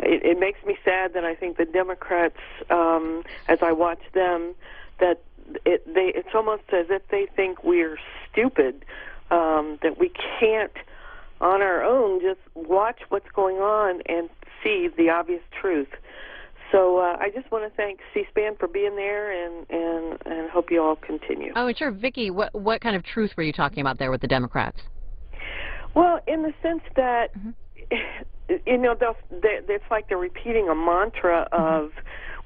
it makes me sad that I think the Democrats, as I watch them, that it's almost as if they think we're stupid, that we can't on our own just watch what's going on and see the obvious truth. So I just want to thank C-SPAN for being there and hope you all continue. Oh, sure. Vicki, what kind of truth were you talking about there with the Democrats? Well, in the sense that, you know, it's like they're repeating a mantra of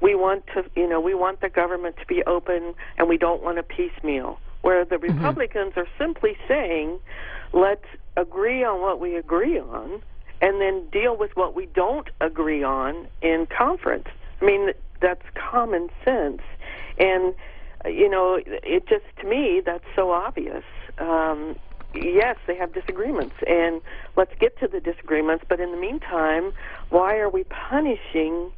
we want the government to be open and we don't want a piecemeal, where the Republicans are simply saying, let's agree on what we agree on and then deal with what we don't agree on in conference. I mean, that's common sense. And, you know, it just, to me, that's so obvious. Yes, they have disagreements, and let's get to the disagreements, but in the meantime, why are we punishing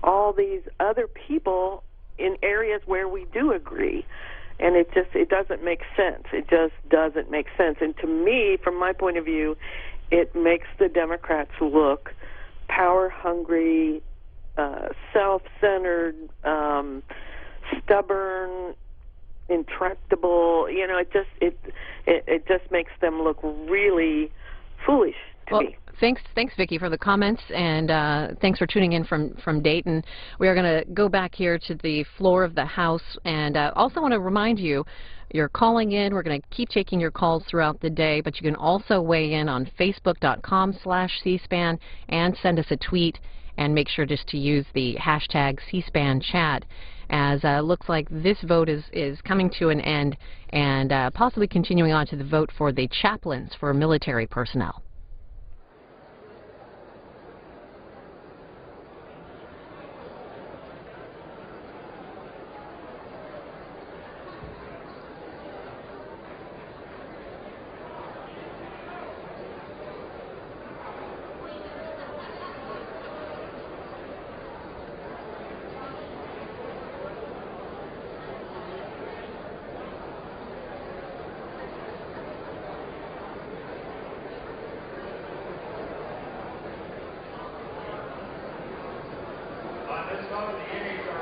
all these other people in areas where we do agree? And it doesn't make sense. It just doesn't make sense. And to me, from my point of view, it makes the Democrats look power-hungry, self-centered, stubborn, intractable. You know, it just makes them look really foolish to me. Thanks, Vicki, for the comments, and thanks for tuning in from Dayton. We are going to go back here to the floor of the House, and also want to remind you, you're calling in. We're going to keep taking your calls throughout the day, but you can also weigh in on Facebook.com/C-SPAN and send us a tweet, and make sure just to use the hashtag C-SPAN chat, as looks like this vote is coming to an end, and possibly continuing on to the vote for the chaplains for military personnel.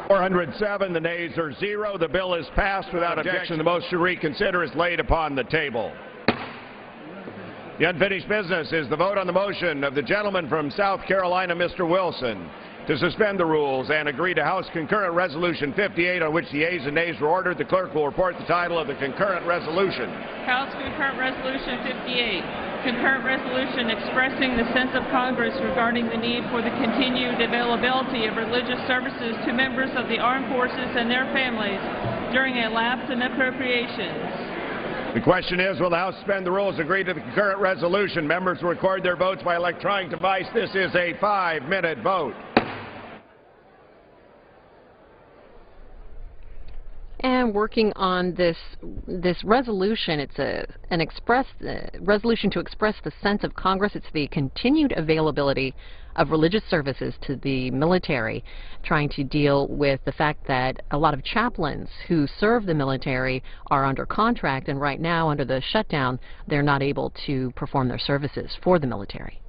.407, the nays are 0. The bill is passed without objection. The motion to reconsider is laid upon the table. The unfinished business is the vote on the motion of the gentleman from South Carolina, Mr. Wilson, to suspend the rules and agree to House Concurrent Resolution 58, on which the ayes and nays were ordered. The clerk will report the title of the concurrent resolution. House Concurrent Resolution 58. Concurrent resolution expressing the sense of Congress regarding the need for the continued availability of religious services to members of the armed forces and their families during a lapse in appropriations. The question is, will the House suspend the rules, agree to the concurrent resolution? Members will record their votes by electronic device. This is a 5-minute vote. and working on this resolution. It's an resolution to express the sense of Congress. It's the continued availability of religious services to the military, trying to deal with the fact that a lot of chaplains who serve the military are under contract, and right now, under the shutdown, they're not able to perform their services for the military.